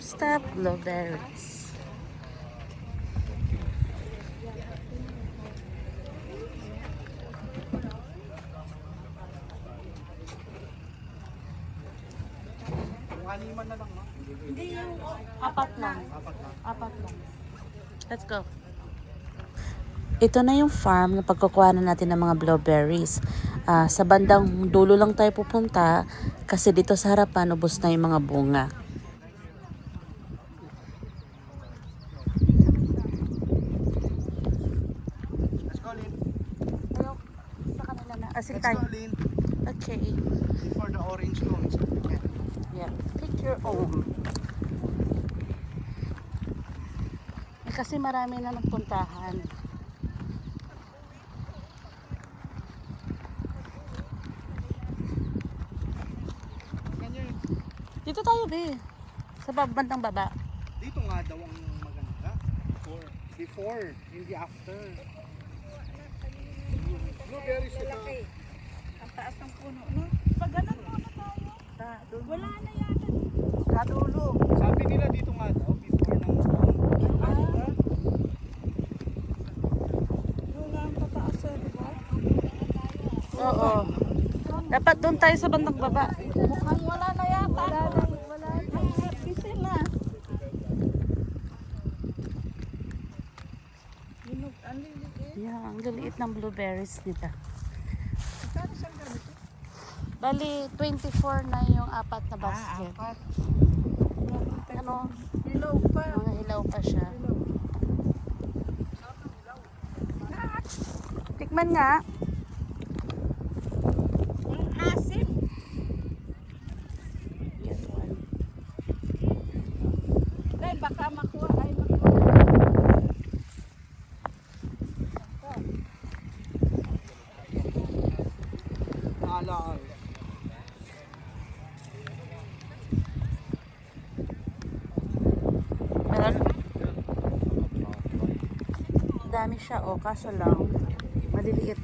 First stop, blueberries. Haniman na lang, no? Hindi yung apat lang. Apat lang. Let's go. Ito na yung farm na pagkukuha na natin ng mga blueberries. Sa bandang dulo lang tayo pupunta kasi dito sa harapan ubos na yung mga bunga. Let's go, Lynn. Ayaw, sa kanila na. Asin Let's tayo. go, Lynn. Okay. For the orange cones. Okay. Yeah. Pick your own. Kasi marami na nagpuntahan. Ganyan. Dito tayo, be. Sa bandang baba. Dito nga daw ang maganda. Before, hindi after. Blueberries ito. Ang taas ng puno, no? Pag ganun muna tayo. Wala na yata. Sa dulo. Sabi nila dito nga daw, before ng Yung ang pataas sa diba? Oo. Dapat doon tayo sa bandang baba. Mukhang wala na yata. Wala na. Ang happy sila. Ang liliit. Yeah, ang liliit ng blueberries nila. Saan saan ganito? Bali, 24 na yung apat na basket. apat. Ano? Hilaw pa. Mga hilaw pa siya. Tikman nga. Ang asim. Get one. Dahil baka makuha. Naalala. Meron? Dami siya, oh. Kaso lang, maliliit.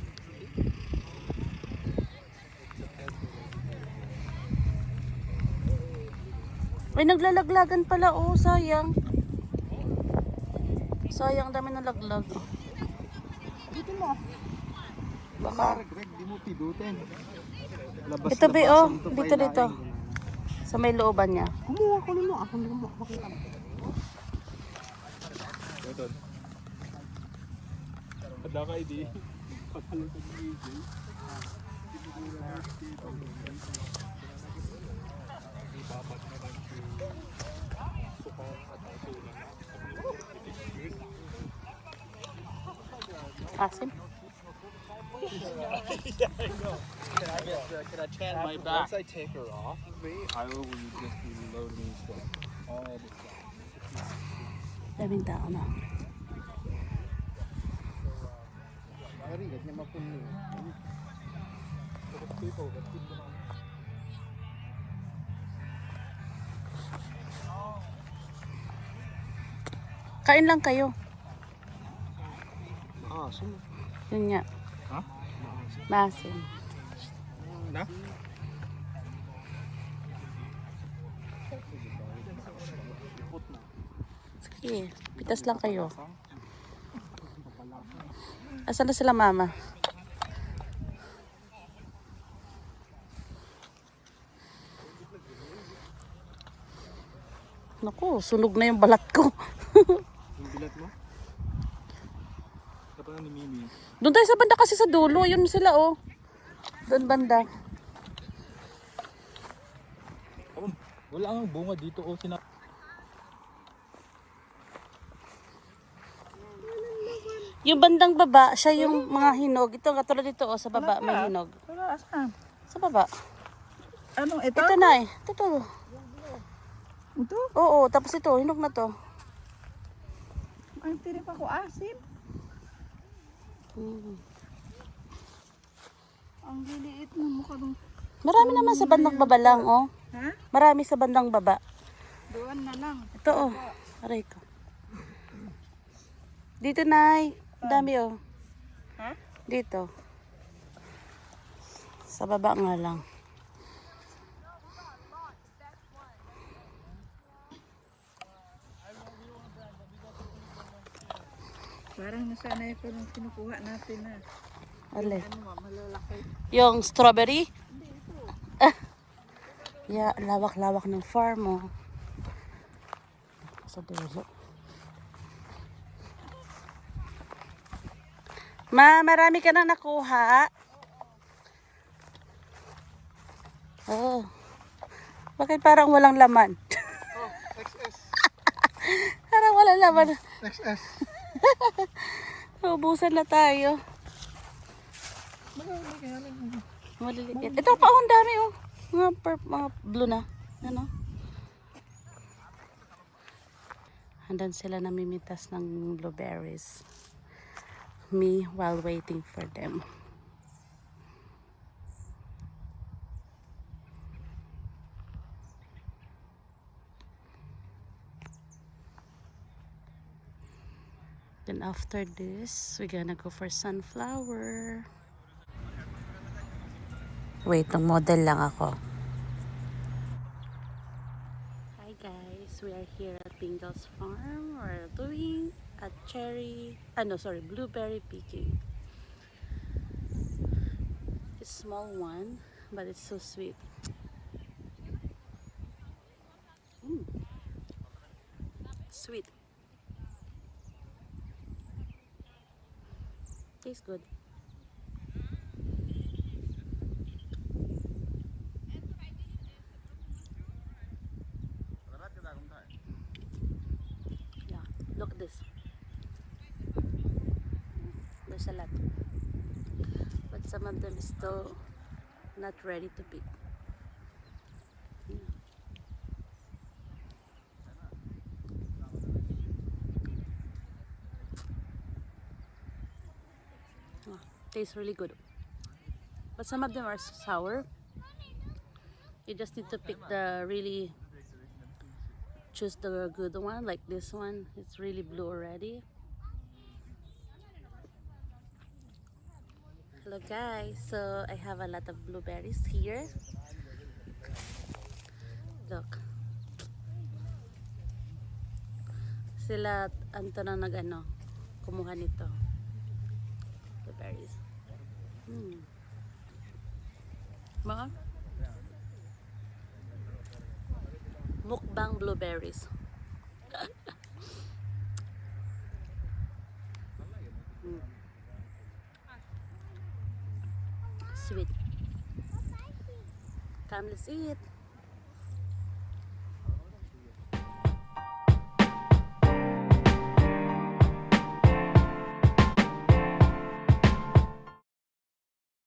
Ay, naglalaglagan pala, oh. Sayang. Sayang, dami ng laglag. Dito mo. Baka. Greg, di mo pidutin. Labas Ito, be, oh. labasan to Dito, pa dito. Sa may looban niya. Kumuha ko nimo. Ako nimo. Makita mo. Ada ka ID. Papalitan mo ID. Asim. Can I chat my back? Once I take her off, I will just be loading stuff. All the stuff. Daming tao na. Narigat niya mapuno. Kain lang kayo. Maasim. Yun nga. Ha? Maasim. Na? Sige, pitas lang kayo. Asan na sila, mama? Naku, sunog na yung balat ko. Yung bilat mo? Kapag ni Mimi. Doon tayo sa banda kasi sa dulo. Yun sila, oh. Doon banda. Oh, wala ang bunga dito. Oh, Yung bandang baba, siya yung mga hinog. Ito, katulad dito, oh, sa baba may hinog. Wala saan? Sa baba. Anong ito? Ito na eh. Ito. Ito? Oo, tapos ito, hinog na to. Ang tirip ako asim. Ang liliit na mukha nung... Marami naman sa bandang baba lang, oh. Ha? Marami sa bandang baba. Doon na lang. Ito, oh. Aray ko. Dito, Nay. Ang dami, oh. Ha? Dito. Sa baba nga lang. sana ito nung kinukuha natin na. Alin? Malalaki. Yung strawberry? Yeah, lawak-lawak ng farm mo. Sa dulo. Ma, marami ka na nakuha? Oh. Bakit parang walang laman? Oh, XS. Parang walang laman. XS. Naubusan na tayo. Marami kaya lang. Maliliit. Ito pa, ang dami oh. Mga blue na. Ano? Handan sila namimitas ng blueberries. Me while waiting for them. Then after this, we're gonna go for sunflower. Wait, ng model lang ako. Hi guys, we are here at Bingle's farm. We're doing a blueberry picking. It's a small one, but it's so sweet. Sweet. Tastes good. Yeah, look at this. There's a lot. But some of them is still not ready to pick. Oh, tastes really good. But some of them are sour. You just need to pick choose the good one, like this one. It's really blue already. Hello guys, so I have a lot of blueberries here. Look. Sila Anto na kumuha nito. Blueberries. Mga mukbang blueberries. Sweet. Come, let's eat.